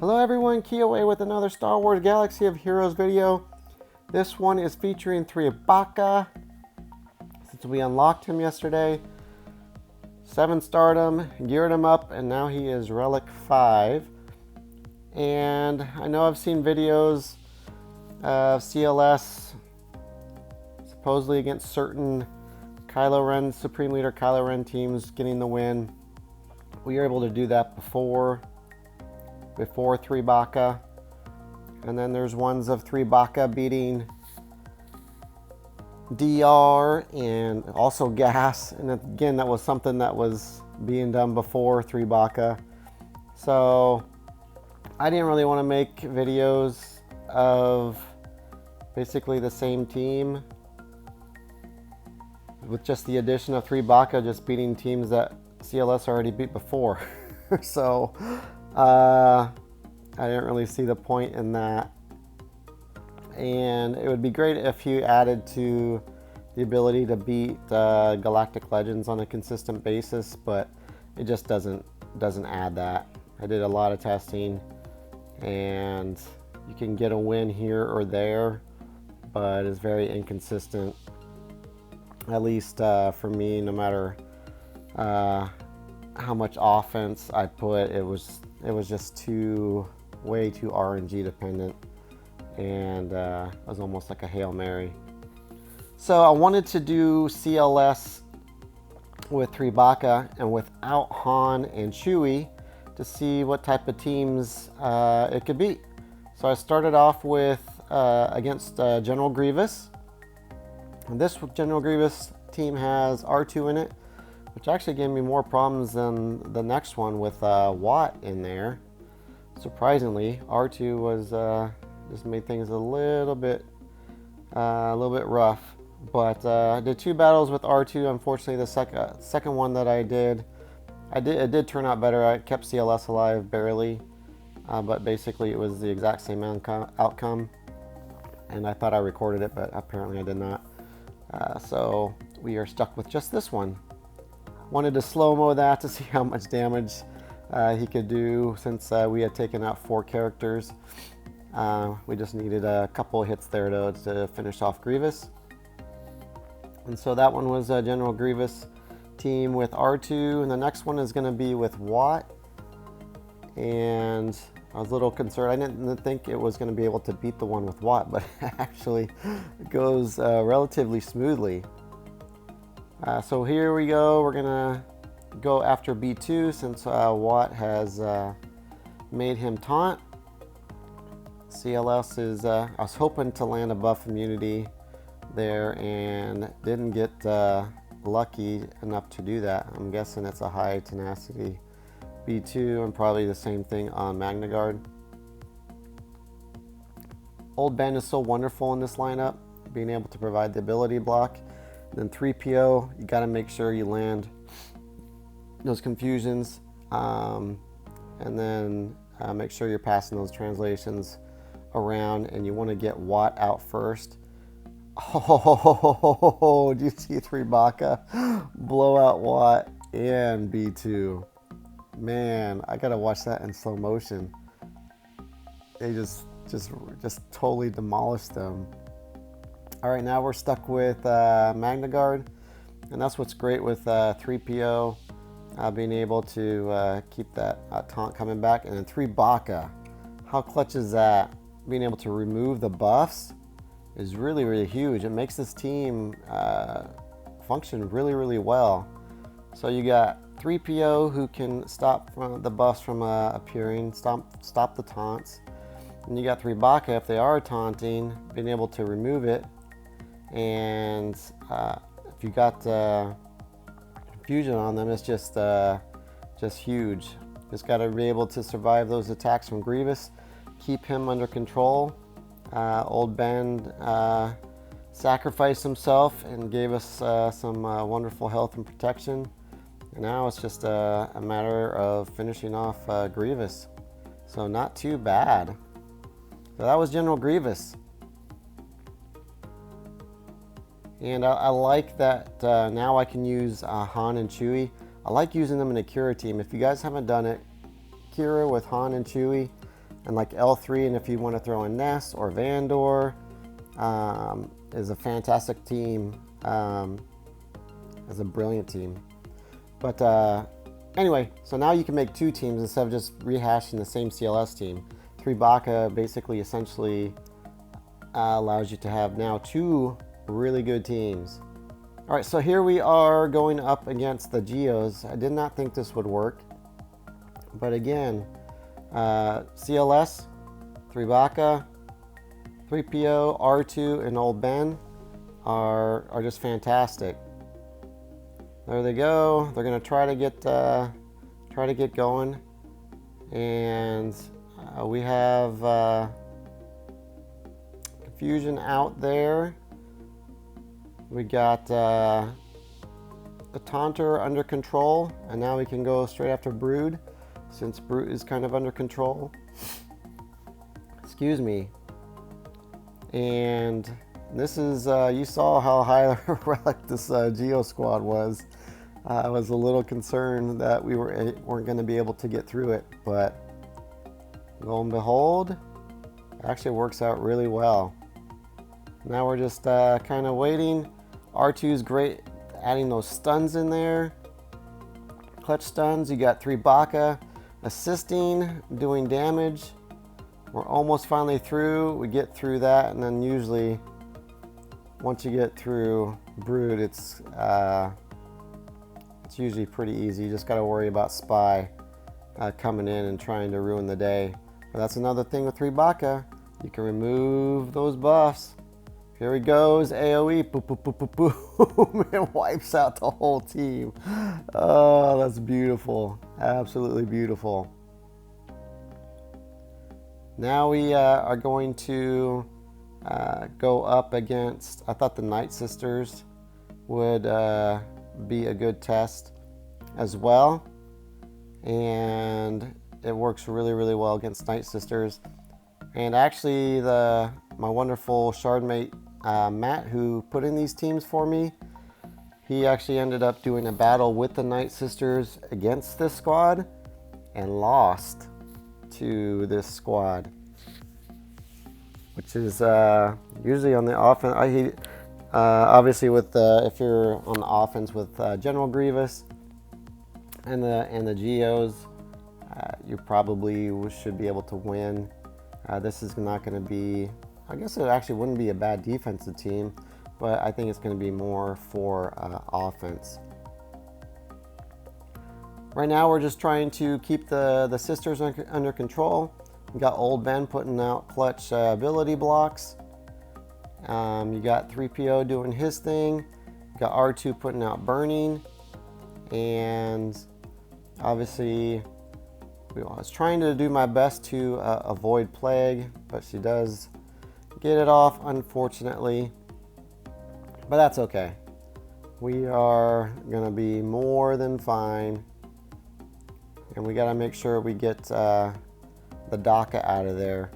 Hello everyone, Chewie with another Star Wars Galaxy of Heroes video. This one is featuring 3Bacca, since we unlocked him yesterday. 7 stardom, geared him up, and now he is Relic 5. And I know I've seen videos of CLS supposedly against certain Kylo Ren, Supreme Leader Kylo Ren teams getting the win. We were able to do that before 3Bacca, and then there's ones of 3Bacca beating DR and also Gas, and again that was something that was being done before 3Bacca. So I didn't really want to make videos of basically the same team with just the addition of 3Bacca just beating teams that CLS already beat before. So I didn't really see the point in that, and it would be great if you added to the ability to beat Galactic Legends on a consistent basis, but it just doesn't add that. I did a lot of testing, and you can get a win here or there, but it's very inconsistent, at least for me. No matter how much offense I put, it was just way too RNG dependent, and it was almost like a Hail Mary. So I wanted to do CLS with 3Bacca and without Han and Chewie to see what type of teams it could beat. So I started off with against General Grievous, and this General Grievous team has R2 in it, which actually gave me more problems than the next one with Watt in there. Surprisingly, R2 was just made things a little bit rough. But I did 2 battles with R2. Unfortunately, the second one that I did, it did turn out better. I kept CLS alive barely, but basically it was the exact same outcome. And I thought I recorded it, but apparently I did not. So we are stuck with just this one. Wanted to slow-mo that to see how much damage he could do, since we had taken out 4 characters. We just needed a couple of hits there to finish off Grievous. And so that one was General Grievous team with R2, and the next one is going to be with Watt. And I was a little concerned. I didn't think it was going to be able to beat the one with Watt, but actually it goes relatively smoothly. So here we go. We're gonna go after B2 since Watt has made him taunt. CLS is, I was hoping to land a buff immunity there and didn't get lucky enough to do that. I'm guessing it's a high tenacity B2, and probably the same thing on Magna Guard. Old Ben is so wonderful in this lineup, being able to provide the ability block. Then 3PO, you got to make sure you land those confusions, and then make sure you're passing those translations around, and you want to get Watt out first. Oh, do you see 3Bacca blow out Watt and B2? Man, I gotta watch that in slow motion. They just totally demolished them. All right, now we're stuck with Magna Guard, and that's what's great with 3PO, being able to keep that taunt coming back. And then 3Bacca, how clutch is that? Being able to remove the buffs is really, really huge. It makes this team function really, really well. So you got 3PO who can stop the buffs from appearing, stop the taunts. And you got 3Bacca, if they are taunting, being able to remove it. And if you got confusion on them, it's just huge. Just got to be able to survive those attacks from Grievous, keep him under control. Old Ben sacrificed himself and gave us some wonderful health and protection. And now it's just a matter of finishing off Grievous. So not too bad. So that was General Grievous. And I like that now I can use Han and Chewie. I like using them in a Kira team. If you guys haven't done it, Kira with Han and Chewie, And like L3, and if you want to throw in Nest or Vandor, is a fantastic team. Is a brilliant team. But anyway, so now you can make 2 teams instead of just rehashing the same CLS team. 3Bacca basically essentially allows you to have now 2 really good teams. All right, so here we are going up against the Geos. I did not think this would work, but again, CLS, 3Bacca, 3PO, R2, and Old Ben are just fantastic. There they go. They're gonna try to get going, and we have confusion out there. We got the Taunter under control, and now we can go straight after Brood, since Brood is kind of under control. Excuse me. And this is, you saw how high relic this Geo squad was. I was a little concerned that we weren't going to be able to get through it, but lo and behold, it actually works out really well. Now we're just kind of waiting. R2 is great, adding those stuns in there. Clutch stuns. You got 3Bacca assisting, doing damage. We're almost finally through. We get through that, and then usually once you get through Brood, it's usually pretty easy. You just got to worry about Spy coming in and trying to ruin the day. But that's another thing with 3Bacca. You can remove those buffs. Here he goes, AoE, boom, boom, boom, boom, boom. It wipes out the whole team. Oh, that's beautiful. Absolutely beautiful. Now we are going to go up against, I thought the Nightsisters would be a good test as well. And it works really, really well against Nightsisters. And actually, my wonderful shardmate Matt, who put in these teams for me, he actually ended up doing a battle with the Nightsisters against this squad and lost to this squad, which is usually on the offense. Obviously, with if you're on the offense with General Grievous and the Geos, you probably should be able to win. This is not going to be, I guess it actually wouldn't be a bad defensive team, but I think it's going to be more for offense. Right now we're just trying to keep the sisters under control. We got Old Ben putting out clutch ability blocks. You got 3PO doing his thing. You got R2 putting out burning. And obviously I was trying to do my best to avoid plague, but she does get it off, unfortunately. But that's okay. We are gonna be more than fine. And we gotta make sure we get the DACA out of there.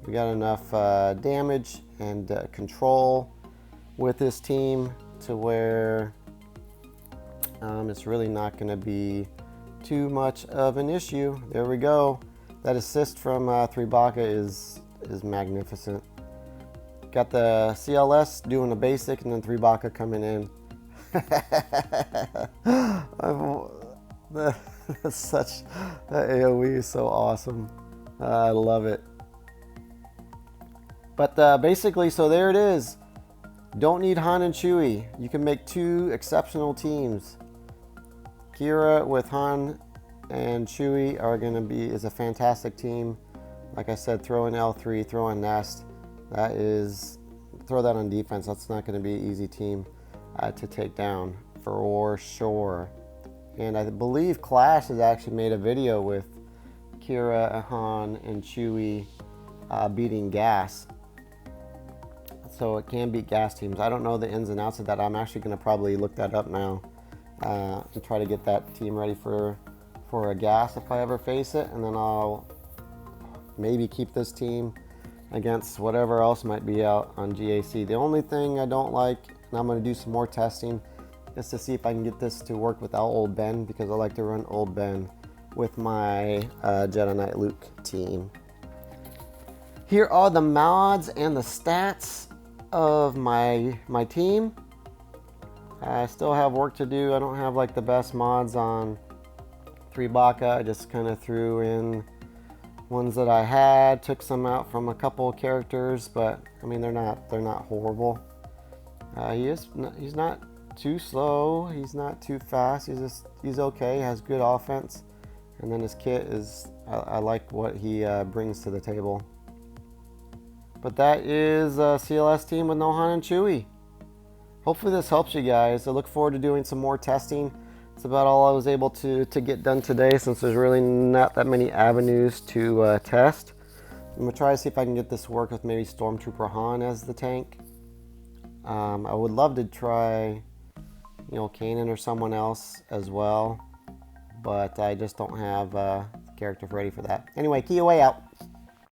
We got enough damage and control with this team to where it's really not gonna be too much of an issue. There we go. That assist from 3Bacca is magnificent. Got the CLS doing a basic, and then 3Bacca coming in. That's such, that AoE is so awesome. I love it. But basically, so there it is. Don't need Han and Chewie. You can make 2 exceptional teams. Kira with Han and Chewie is a fantastic team. Like I said, throw in L3, throw in Nest. Throw that on defense. That's not going to be an easy team to take down for sure. And I believe Clash has actually made a video with Kira, Han, and Chewie beating Gas. So it can beat Gas teams. I don't know the ins and outs of that. I'm actually going to probably look that up now and try to get that team ready for a Gas if I ever face it. And then I'll maybe keep this team against whatever else might be out on GAC. The only thing I don't like, and I'm going to do some more testing, is to see if I can get this to work without Old Ben, because I like to run Old Ben with my Jedi Knight Luke team. Here are the mods and the stats of my team. I still have work to do. I don't have like the best mods on 3Bacca. I just kind of threw in ones that I had, took some out from a couple of characters, but I mean they're not horrible. He's not too slow. He's not too fast. He's okay. He has good offense, and then his kit is I like what he brings to the table. But that is a CLS team with Nohan and Chewie. Hopefully this helps you guys. I look forward to doing some more testing. It's about all I was able to get done today, since there's really not that many avenues to test. I'm gonna try to see if I can get this to work with maybe Stormtrooper Han as the tank. I would love to try, Kanan or someone else as well, but I just don't have the character ready for that. Anyway, Kia way out.